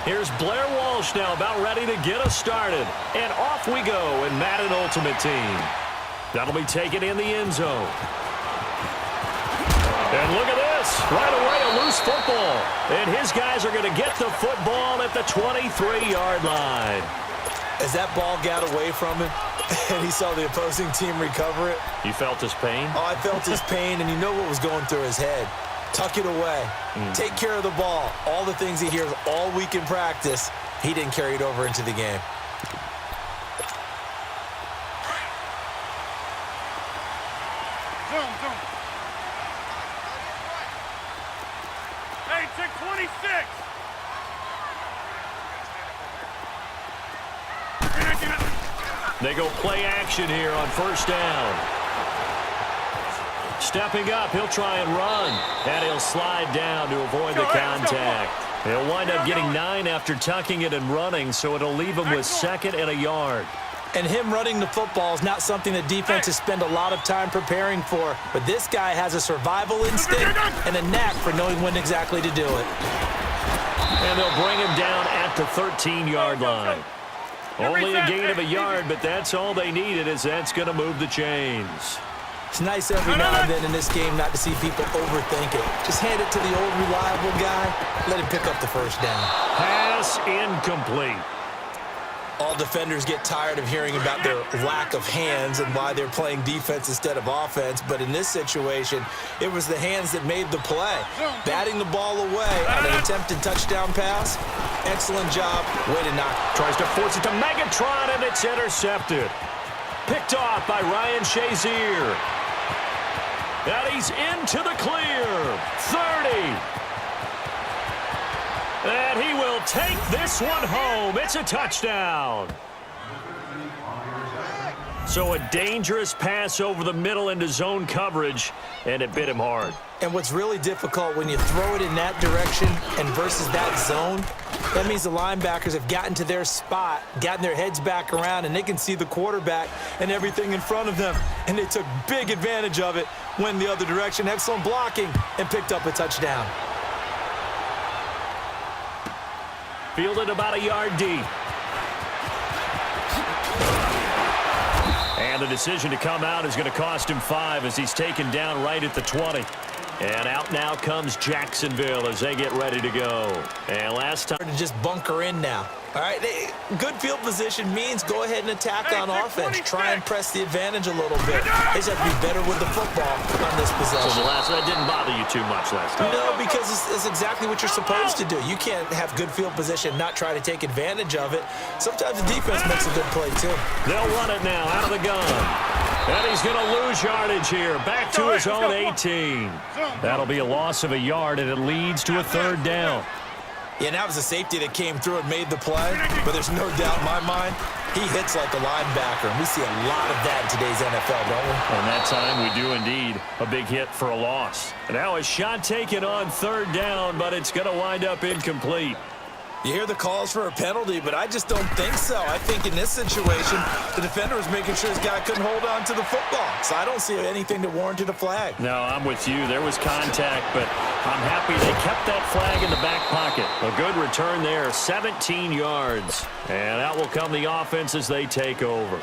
Here's Blair Walsh now about ready to get us started. And off we go in Madden Ultimate Team. That'll be taken in the end zone. And look at this. Right away, a loose football. And his guys are going to get the football at the 23-yard line. As that ball got away from him and he saw the opposing team recover it. You felt his pain? Oh, I felt his pain, and you know what was going through his head. Tuck it away. Take care of the ball. All the things he hears all week in practice, he didn't carry it over into the game. Hey, check 26. They go play action here on first down. Stepping up, he'll try and run. And he'll slide down to avoid the contact. He'll wind up getting 9 after tucking it and running, so it'll leave him with 2nd and a yard. And him running the football is not something that defenses spend a lot of time preparing for. But this guy has a survival instinct and a knack for knowing when exactly to do it. And they'll bring him down at the 13-yard line. Only a gain of a yard, but that's all they needed, as that's going to move the chains. It's nice every now and then in this game not to see people overthink it. Just hand it to the old reliable guy. Let him pick up the first down. Pass incomplete. All defenders get tired of hearing about their lack of hands and why they're playing defense instead of offense. But in this situation, it was the hands that made the play. Batting the ball away on an attempted touchdown pass. Excellent job. Way to knock. Tries to force it to Megatron, and it's intercepted. Picked off by Ryan Shazier. And he's into the clear. 30. And he will take this one home. It's a touchdown. So a dangerous pass over the middle into zone coverage, and it bit him hard. And what's really difficult when you throw it in that direction and versus that zone, that means the linebackers have gotten to their spot, gotten their heads back around, and they can see the quarterback and everything in front of them. And they took big advantage of it, went the other direction, excellent blocking, and picked up a touchdown. Fielded about a yard deep. And the decision to come out is going to cost him 5 as he's taken down right at the 20. And out now comes Jacksonville as they get ready to go. And last time to just bunker in now. All right, good field position means go ahead and attack on offense. Try and press the advantage a little bit. They just have to be better with the football on this possession. So that didn't bother you too much last time? No, because it's exactly what you're supposed to do. You can't have good field position and not try to take advantage of it. Sometimes the defense makes a good play, too. They'll run it now out of the gun. And he's going to lose yardage here. Back to his own 18. That'll be a loss of a yard, and it leads to a 3rd down. Yeah, and that was a safety that came through and made the play. But there's no doubt in my mind, he hits like a linebacker. And we see a lot of that in today's NFL, don't we? And that time we do indeed. A big hit for a loss. And now a shot taken on 3rd down, but it's going to wind up incomplete. You hear the calls for a penalty, but I just don't think so. I think in this situation, the defender was making sure his guy couldn't hold on to the football. So I don't see anything that warranted a flag. No, I'm with you. There was contact, but I'm happy they kept that flag in the back pocket. A good return there, 17 yards. And out will come the offense as they take over.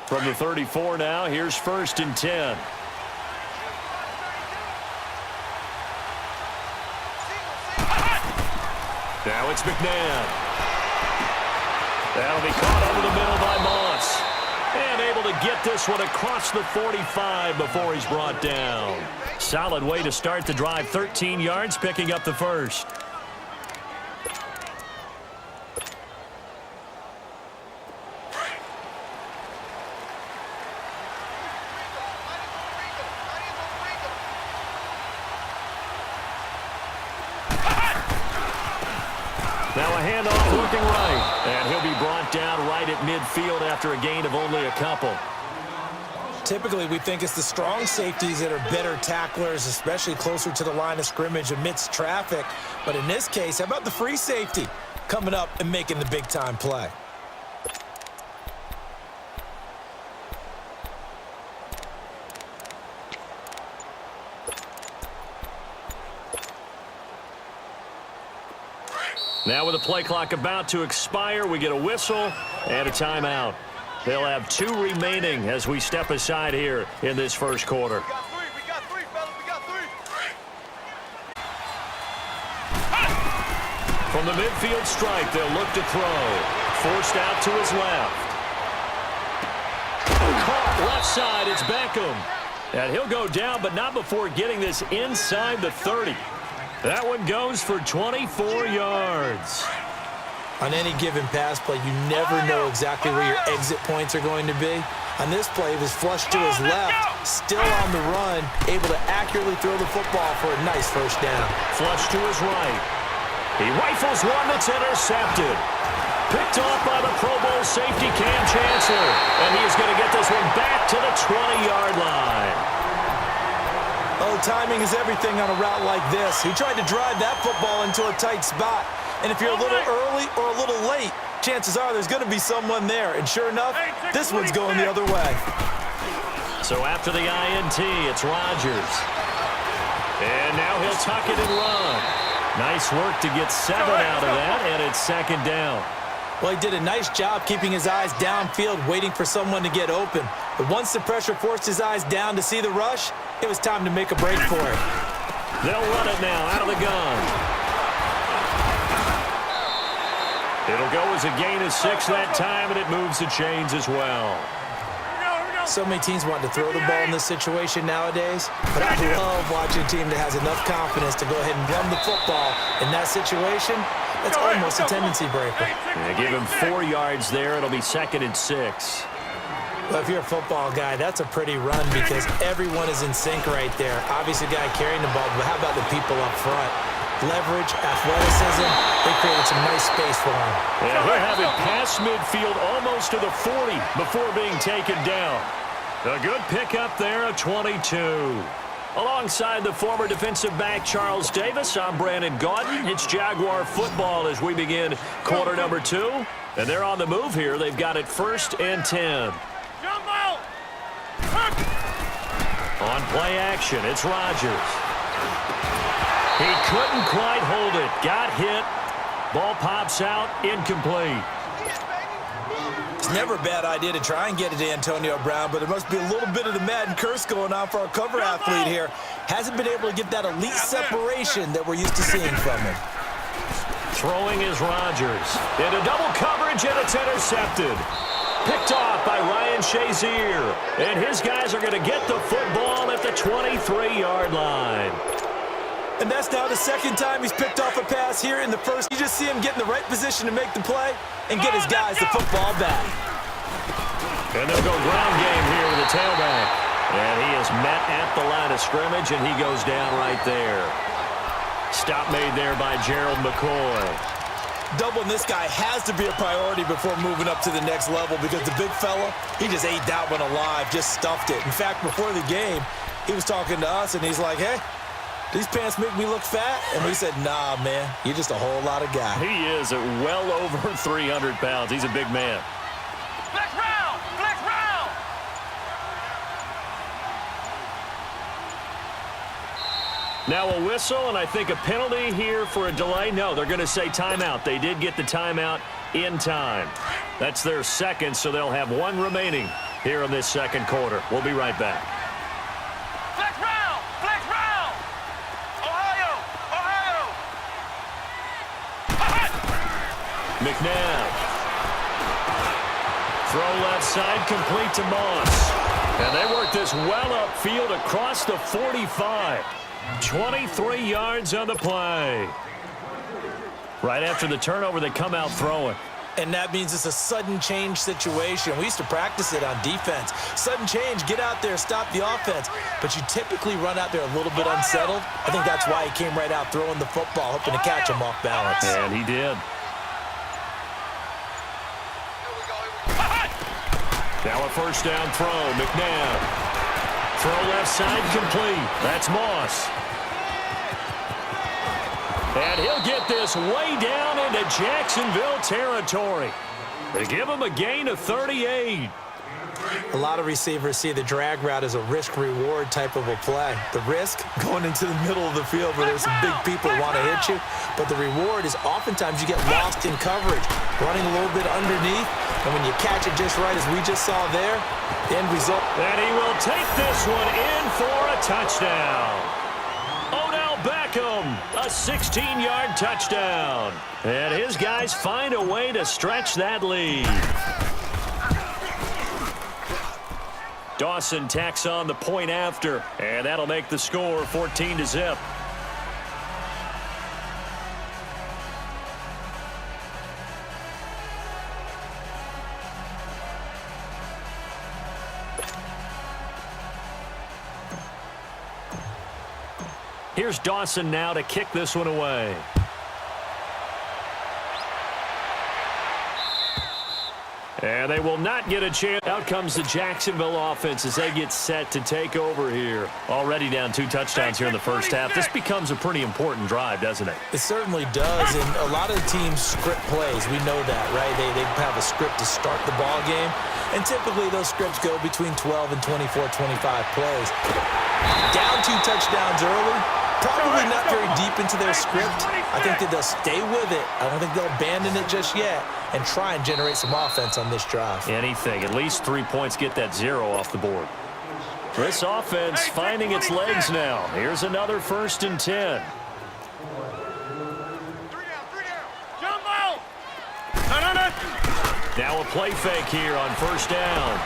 From the 34 now, here's 1st and 10. Now it's McNabb. That'll be caught over the middle by Moss. And able to get this one across the 45 before he's brought down. Solid way to start the drive. 13 yards, picking up the first. Now a handoff looking right. And he'll be brought down right at midfield after a gain of only a couple. Typically, we think it's the strong safeties that are better tacklers, especially closer to the line of scrimmage amidst traffic. But in this case, how about the free safety coming up and making the big-time play? Now with the play clock about to expire, we get a whistle and a timeout. They'll have 2 remaining as we step aside here in this first quarter. We got three, fellas. We got three. From the midfield stripe, they'll look to throw. Forced out to his left. Caught left side, it's Beckham. And he'll go down, but not before getting this inside the 30. That one goes for 24 yards. On any given pass play, you never know exactly where your exit points are going to be. On this play, he was flushed to his left, still on the run, able to accurately throw the football for a nice first down. Flush to his right. He rifles one that's intercepted. Picked off by the Pro Bowl safety Cam Chancellor. And he's going to get this one back to the 20-yard line. Oh, timing is everything on a route like this. He tried to drive that football into a tight spot. And if you're a little early or a little late, chances are there's going to be someone there. And sure enough, this one's going the other way. So after the INT, it's Rodgers. And now he'll tuck it and run. Nice work to get 7 out of that, and it's second down. Well, he did a nice job keeping his eyes downfield, waiting for someone to get open. But once the pressure forced his eyes down to see the rush, it was time to make a break for it. They'll run it now out of the gun. It'll go as a gain of 6 that time, and it moves the chains as well. So many teams want to throw the ball in this situation nowadays, but I love watching a team that has enough confidence to go ahead and run the football in that situation. That's almost a tendency breaker. Yeah, give him 4 yards there. It'll be second and 6. Well, if you're a football guy, that's a pretty run because everyone is in sync right there. Obviously, the guy carrying the ball, but how about the people up front? Leverage, athleticism, they created some nice space for him. Yeah, he'll have it past midfield almost to the 40 before being taken down. A good pickup there, a 22. Alongside the former defensive back Charles Davis, I'm Brandon Gaudin. It's Jaguar football as we begin quarter number 2. And they're on the move here. They've got it 1st and 10. On play action, it's Rodgers. He couldn't quite hold it. Got hit. Ball pops out, incomplete. It's never a bad idea to try and get it to Antonio Brown, but there must be a little bit of the Madden curse going on for our cover athlete here. Hasn't been able to get that elite separation that we're used to seeing from him. Throwing is Rodgers. Into double coverage, and it's intercepted. Picked off by Ryan Shazier. And his guys are going to get the football at the 23-yard line. And that's now the second time he's picked off a pass here in the first. You just see him get in the right position to make the play and get his guys the football back. And they'll go ground game here with the tailback. And he is met at the line of scrimmage, and he goes down right there. Stop made there by Gerald McCoy. Doubling this guy has to be a priority before moving up to the next level because the big fella, he just ate that one alive, just stuffed it. In fact, before the game, he was talking to us, and he's like, hey, these pants make me look fat? And we said, nah, man, you're just a whole lot of guy. He is at well over 300 pounds. He's a big man. Flex round! Flex round! Now a whistle, and I think a penalty here for a delay. No, they're going to say timeout. They did get the timeout in time. That's their second, so they'll have 1 remaining here in this second quarter. We'll be right back. Flex round! Flex round! Ohio! Ohio! McNabb. Throw left side, complete to Moss. And they work this well upfield across the 45. 23 yards on the play. Right after the turnover, they come out throwing. And that means it's a sudden change situation. We used to practice it on defense. Sudden change, get out there, stop the offense. But you typically run out there a little bit unsettled. I think that's why he came right out throwing the football, hoping to catch him off balance. And he did. Now a first down throw. McNabb. Throw left side complete. That's Moss. And he'll get this way down into Jacksonville territory. They give him a gain of 38. A lot of receivers see the drag route as a risk-reward type of a play. The risk, going into the middle of the field where there's some big people who want to hit you. But the reward is oftentimes you get lost in coverage, running a little bit underneath. And when you catch it just right, as we just saw there, the end result. And he will take this one in for a touchdown. Odell Beckham, a 16-yard touchdown. And his guys find a way to stretch that lead. Dawson tacks on the point after, and that'll make the score 14-0. Here's Dawson now to kick this one away. And they will not get a chance. Out comes the Jacksonville offense as they get set to take over here. Already down 2 touchdowns here in the first half. This becomes a pretty important drive, doesn't it? It certainly does, and a lot of the teams script plays. We know that, right? They have a script to start the ball game, and typically those scripts go between 12 and 24, 25 plays. Down 2 touchdowns early. Probably not very deep into their script. I think that they'll stay with it. I don't think they'll abandon it just yet and try and generate some offense on this drive. Anything. At least 3 points get that 0 off the board. This offense finding its legs now. Here's another 1st and 10. 3 down. Jump out. Now a play fake here on 1st down.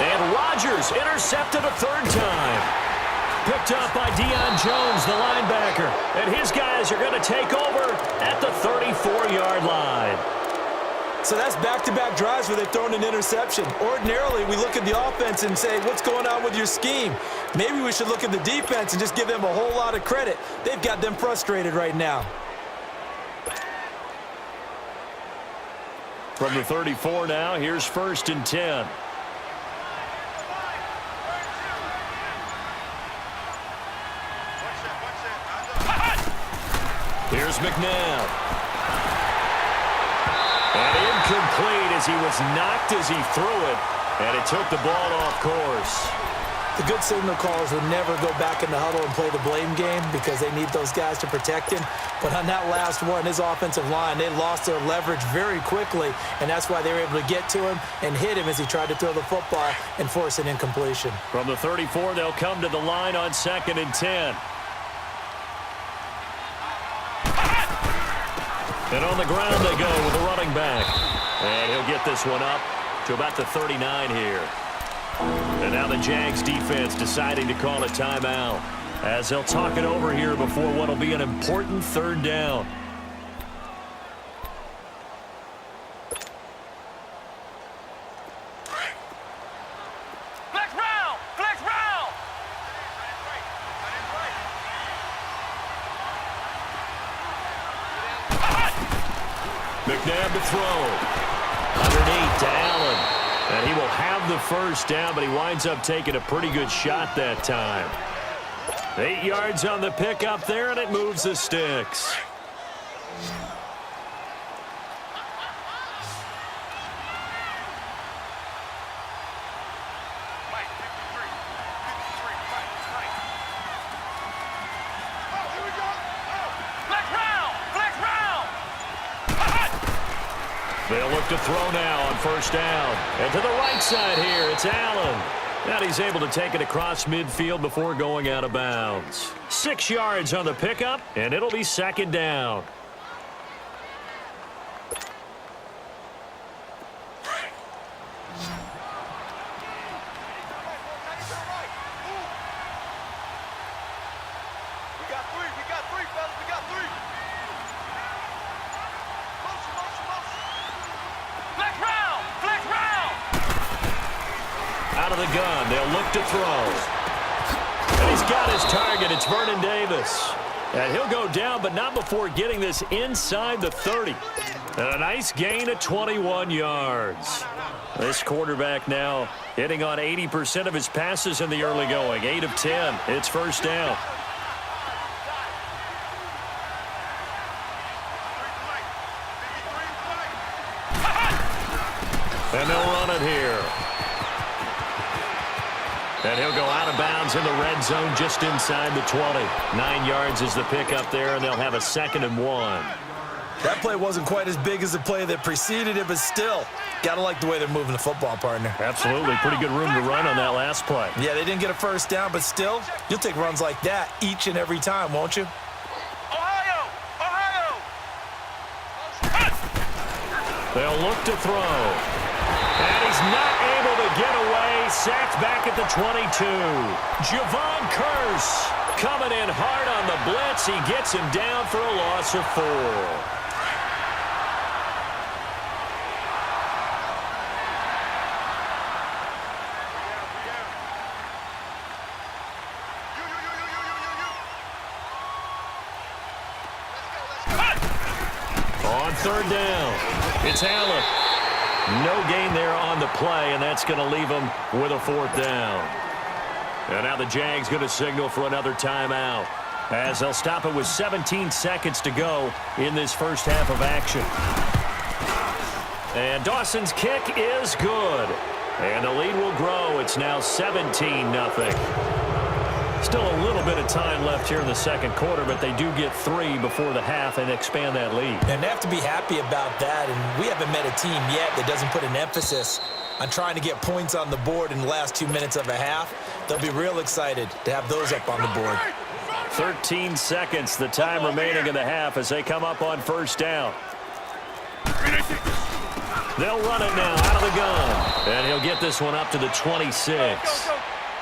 And Rodgers intercepted a 3rd time. Picked up by Deion Jones, the linebacker. And his guys are going to take over at the 34-yard line. So that's back-to-back drives where they've thrown an interception. Ordinarily, we look at the offense and say, what's going on with your scheme? Maybe we should look at the defense and just give them a whole lot of credit. They've got them frustrated right now. From the 34 now, here's 1st and 10. Here's McNabb. And incomplete as he was knocked as he threw it. And it took the ball off course. The good signal callers would never go back in the huddle and play the blame game because they need those guys to protect him. But on that last one, his offensive line, they lost their leverage very quickly, and that's why they were able to get to him and hit him as he tried to throw the football and force an incompletion. From the 34, they'll come to the line on 2nd and 10. And on the ground they go with the running back. And he'll get this one up to about the 39 here. And now the Jags defense deciding to call a timeout as they'll talk it over here before what will be an important 3rd down. Flex round. McNabb to throw. Underneath to Allen. And he will have the 1st down, but he winds up taking a pretty good shot that time. 8 yards on the pickup there, and it moves the sticks. They'll look to throw now on 1st down. And to the right side here, it's Allen. And he's able to take it across midfield before going out of bounds. 6 yards on the pickup, and it'll be 2nd down. We got 3, fellas. We got 3. Flex round. Out of the gun, they'll look to throw. And he's got his target. It's Vernon Davis. And he'll go down, but not before getting this inside the 30. And a nice gain of 21 yards. This quarterback now hitting on 80% of his passes in the early going. 8 of 10. It's first down. And they'll run it here. And he'll go out of bounds in the red zone just inside the 20. 9 yards is the pickup there, and they'll have a 2nd and 1. That play wasn't quite as big as the play that preceded it, but still, gotta like the way they're moving the football, partner. Absolutely. Pretty good room to run on that last play. Yeah, they didn't get a first down, but still, you'll take runs like that each and every time, won't you? Ohio! Ohio! They'll look to throw. And he's not able to get away. Sacked back at the 22. Javon Curse coming in hard on the blitz. He gets him down for a loss of 4. On 3rd down, it's Allen. No gain there on the play, and that's going to leave him with a 4th down. And now the Jags going to signal for another timeout, as they'll stop it with 17 seconds to go in this first half of action. And Dawson's kick is good. And the lead will grow. It's now 17-0. Still a little bit of time left here in the second quarter, but they do get 3 before the half and expand that lead. And they have to be happy about that, and we haven't met a team yet that doesn't put an emphasis on trying to get points on the board in the last 2 minutes of a half. They'll be real excited to have those up on the board. 13 seconds, the time remaining in the half as they come up on first down. They'll run it now out of the gun, and he'll get this one up to the 26.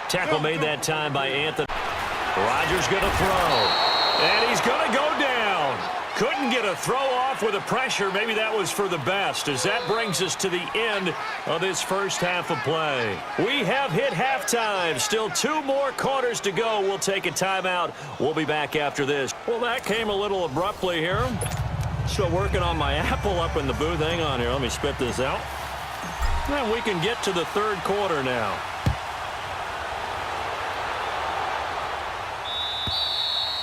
Tackle made that time by Anthony. Rodgers going to throw, and he's going to go down. Couldn't get a throw off with the pressure. Maybe that was for the best, as that brings us to the end of this first half of play. We have hit halftime. Still 2 more quarters to go. We'll take a timeout. We'll be back after this. Well, that came a little abruptly here. Still working on my apple up in the booth. Hang on here. Let me spit this out. And we can get to the 3rd quarter now.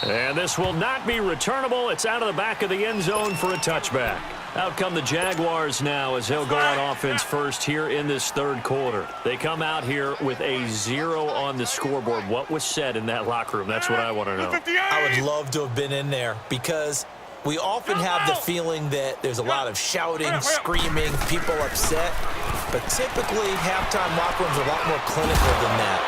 And this will not be returnable. It's out of the back of the end zone for a touchback. Out come the Jaguars now as they'll go on offense first here in this 3rd quarter. They come out here with a 0 on the scoreboard. What was said in that locker room? That's what I want to know. I would love to have been in there because we often have the feeling that there's a lot of shouting, screaming, people upset. But typically, halftime locker rooms are a lot more clinical than that.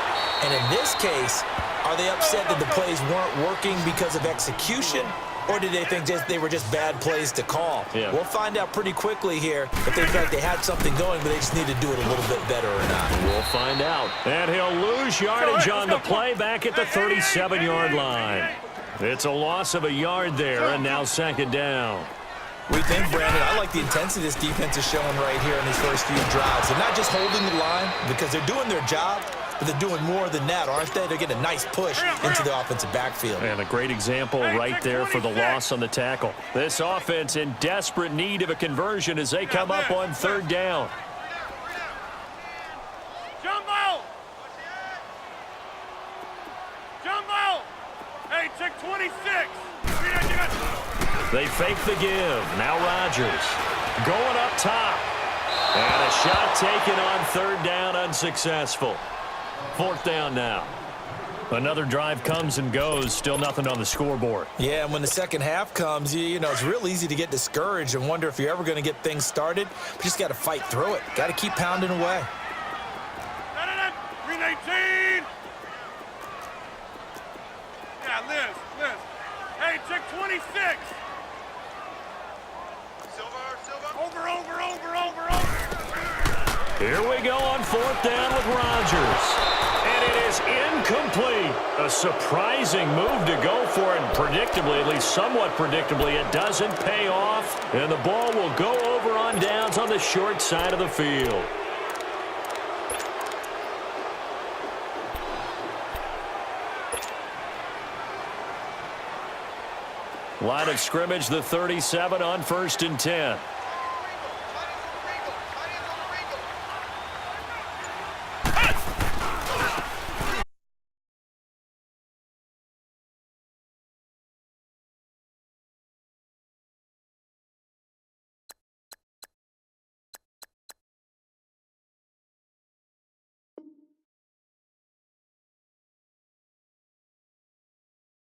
And in this case, are they upset that the plays weren't working because of execution, or did they think they were just bad plays to call? Yeah. We'll find out pretty quickly here if they felt like they had something going, but they just need to do it a little bit better or not. We'll find out. And he'll lose yardage on the play back at the 37-yard line. It's a loss of a yard there, and now 2nd down. We think, Brandon, I like the intensity this defense is showing right here in these first few drives. They're not just holding the line because they're doing their job, but they're doing more than that, aren't they? They're getting a nice push into the offensive backfield. And a great example right there for the loss on the tackle. This offense in desperate need of a conversion as they come up on 3rd down. Jumbo! Jumbo! Hey, check 26. They fake the give. Now Rodgers going up top. And a shot taken on 3rd down, unsuccessful. 4th down now. Another drive comes and goes. Still nothing on the scoreboard. Yeah, and when the second half comes, you know, it's real easy to get discouraged and wonder if you're ever going to get things started. But you just got to fight through it. Got to keep pounding away. 319. Yeah, Liz. Hey, check 26. Silver. Over. Here we go on 4th down with Rodgers. And it is incomplete. A surprising move to go for it. And predictably, at least somewhat predictably, it doesn't pay off. And the ball will go over on downs on the short side of the field. Line of scrimmage, the 37 on 1st and 10.